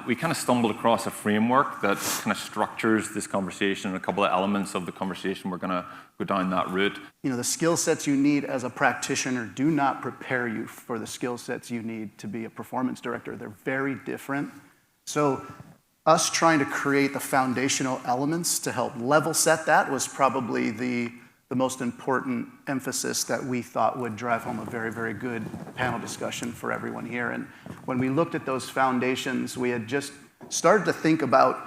we kind of stumbled across a framework that kind of structures this conversation, and a couple of elements of the conversation. We're going to go down that route. You know, the skill sets you need as a practitioner do not prepare you for the skill sets you need to be a performance director. They're very different. So us trying to create the foundational elements to help level set that was probably the most important emphasis that we thought would drive home a very, very good panel discussion for everyone here. And when we looked at those foundations, we had just started to think about,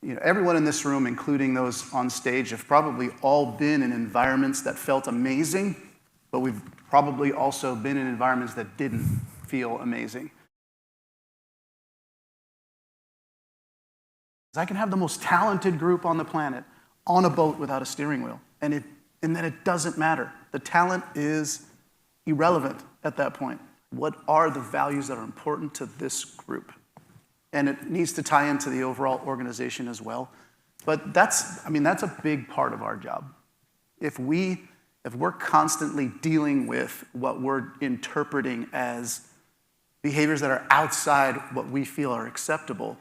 you know, everyone in this room, including those on stage, have probably all been in environments that felt amazing, but we've probably also been in environments that didn't feel amazing. I can have the most talented group on the planet on a boat without a steering wheel, and then it doesn't matter. The talent is irrelevant at that point. What are the values that are important to this group? And it needs to tie into the overall organization as well. But that's a big part of our job. If we're constantly dealing with what we're interpreting as behaviors that are outside what we feel are acceptable,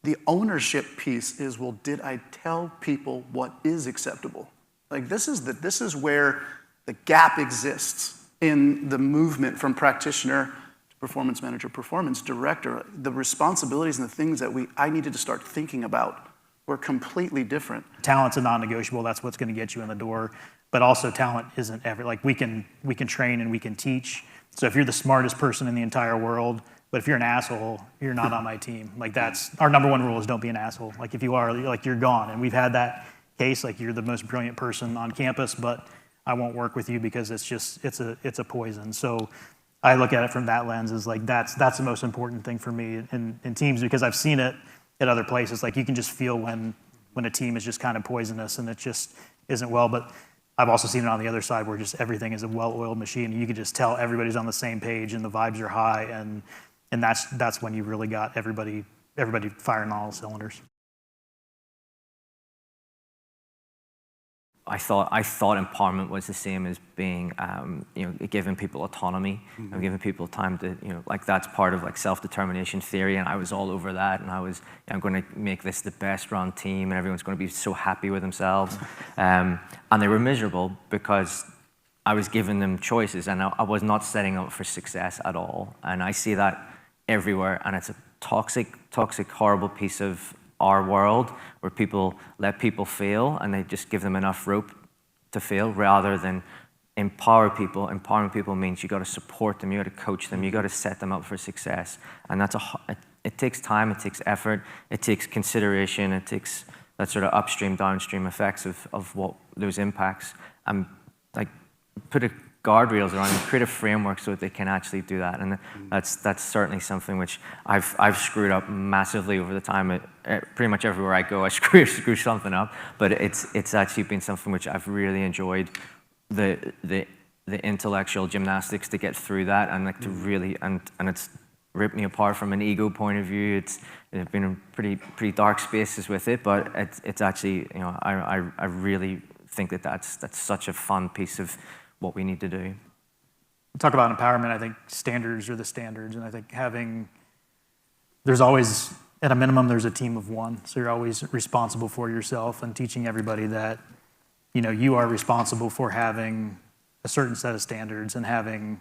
the ownership piece is, well, did I tell people what is acceptable? Like, this is where the gap exists in the movement from practitioner to performance manager, performance director. The responsibilities and the things that I needed to start thinking about were completely different. Talent's a non-negotiable. That's what's going to get you in the door. But also, talent isn't like we can train and we can teach. So if you're the smartest person in the entire world, but if you're an asshole, you're not on my team. Like, that's our number one rule, is don't be an asshole. Like, if you are, like, you're gone. And we've had that case, like, you're the most brilliant person on campus, but I won't work with you because it's a poison. So I look at it from that lens, as like, that's the most important thing for me in teams, because I've seen it at other places. Like, you can just feel when a team is just kind of poisonous and it just isn't well. But I've also seen it on the other side, where just everything is a well-oiled machine. You can just tell everybody's on the same page and the vibes are high, and that's when you really got everybody firing on all cylinders. I thought empowerment was the same as being, giving people autonomy, and giving people time to, like, that's part of, like, self-determination theory, and I was all over that, and I'm going to make this the best run team, and everyone's going to be so happy with themselves, and they were miserable because I was giving them choices, and I was not setting up for success at all, and I see that everywhere, and it's a toxic, horrible piece of our world, where people let people fail and they just give them enough rope to fail, rather than empower people. Empowering people means you got to support them, you got to coach them, you got to set them up for success. And it takes time, it takes effort, it takes consideration, it takes that sort of upstream, downstream effects of what those impacts. And, like, put a guardrails around and create a framework so that they can actually do that. And that's certainly something which I've screwed up massively over the time. Pretty much everywhere I go, I screw something up. But it's actually been something which I've really enjoyed, the intellectual gymnastics to get through that, and, like, to really, and it's ripped me apart from an ego point of view. It's been in pretty dark spaces with it, but it's actually, I really think that's such a fun piece of what we need to do. Talk about empowerment. I think standards are the standards, and I think there's always, at a minimum, there's a team of one. So you're always responsible for yourself, and teaching everybody that, you are responsible for having a certain set of standards, and having,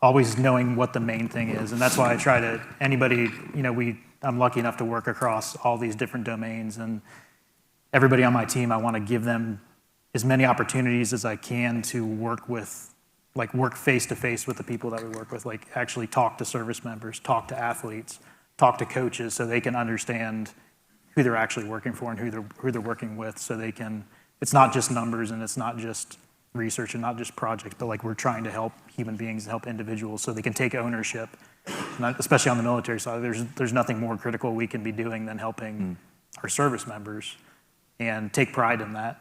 always knowing what the main thing is. And that's why I try to, I'm lucky enough to work across all these different domains, and everybody on my team, I want to give them as many opportunities as I can to work face-to-face with the people that we work with, like, actually talk to service members, talk to athletes, talk to coaches, so they can understand who they're actually working for and who they're working with, so they can, it's not just numbers, and it's not just research, and not just projects, but, like, we're trying to help human beings, help individuals, so they can take ownership. Especially on the military side, there's nothing more critical we can be doing than helping our service members, and take pride in that.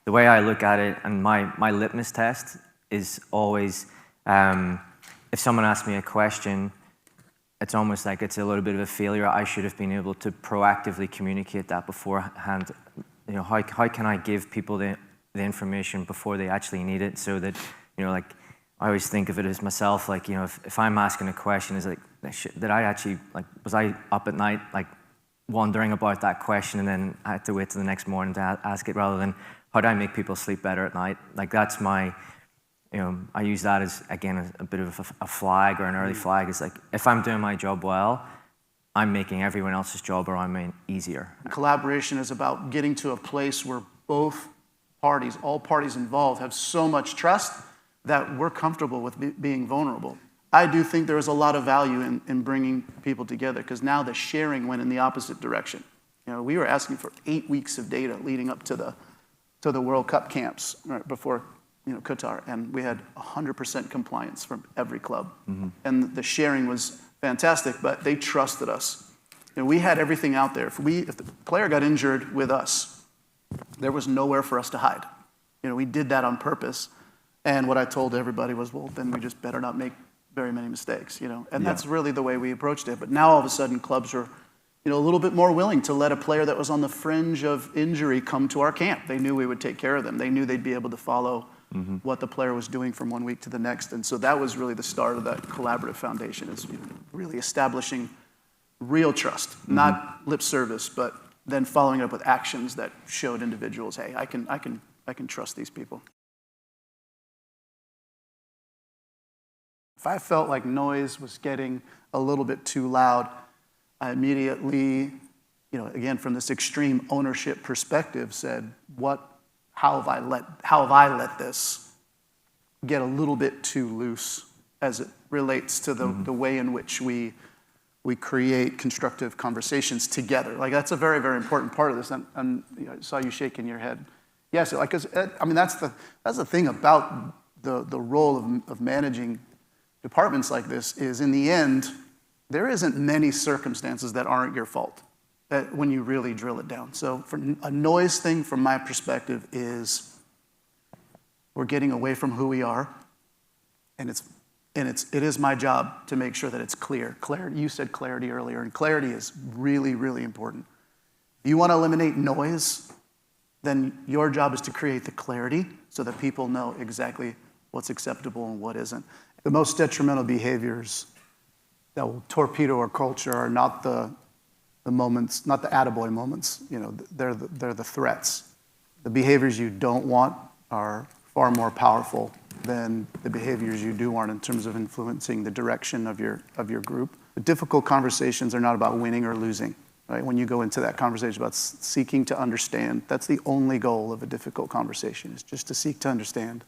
The way I look at it, and my litmus test is always, if someone asks me a question, it's almost like it's a little bit of a failure. I should have been able to proactively communicate that beforehand. How can I give people the information before they actually need it, so that, like, I always think of it as myself, like, if I'm asking a question, is like, did I actually, like, was I up at night, like, wondering about that question, and then I had to wait till the next morning to ask it, rather than how do I make people sleep better at night? Like, that's my, I use that as, again, as a bit of a flag, or an early flag. It's like, if I'm doing my job well, I'm making everyone else's job around me easier. Collaboration is about getting to a place where both parties, all parties involved, have so much trust that we're comfortable with being vulnerable. I do think there is a lot of value in bringing people together, because now the sharing went in the opposite direction. We were asking for 8 weeks of data leading up to the World Cup camps right before Qatar, and we had 100% compliance from every club. And the sharing was fantastic, but they trusted us. We had everything out there. If the player got injured with us, there was nowhere for us to hide. We did that on purpose. And what I told everybody was, well, then we just better not make very many mistakes, And that's really the way we approached it. But now all of a sudden clubs are, a little bit more willing to let a player that was on the fringe of injury come to our camp. They knew we would take care of them. They knew they'd be able to follow what the player was doing from one week to the next. And so that was really the start of that collaborative foundation, is really establishing real trust, not lip service, but then following it up with actions that showed individuals, hey, I can trust these people. If I felt like noise was getting a little bit too loud, I immediately, again, from this extreme ownership perspective, said, how have I let this get a little bit too loose as it relates to the way in which we create constructive conversations together? Like, that's a very, very important part of this. And I saw you shaking your head. Yes, that's the thing about the role of managing departments like this, is in the end, there isn't many circumstances that aren't your fault when you really drill it down. So for a noise thing, from my perspective, is we're getting away from who we are, and it is my job to make sure that it's clear. Clarity, you said clarity earlier, and clarity is really, really important. If you want to eliminate noise, then your job is to create the clarity so that people know exactly what's acceptable and what isn't. The most detrimental behaviors that will torpedo our culture are not the moments, not the attaboy moments. They're the threats. The behaviors you don't want are far more powerful than the behaviors you do want in terms of influencing the direction of your group. The difficult conversations are not about winning or losing. Right? When you go into that conversation about seeking to understand, that's the only goal of a difficult conversation, is just to seek to understand.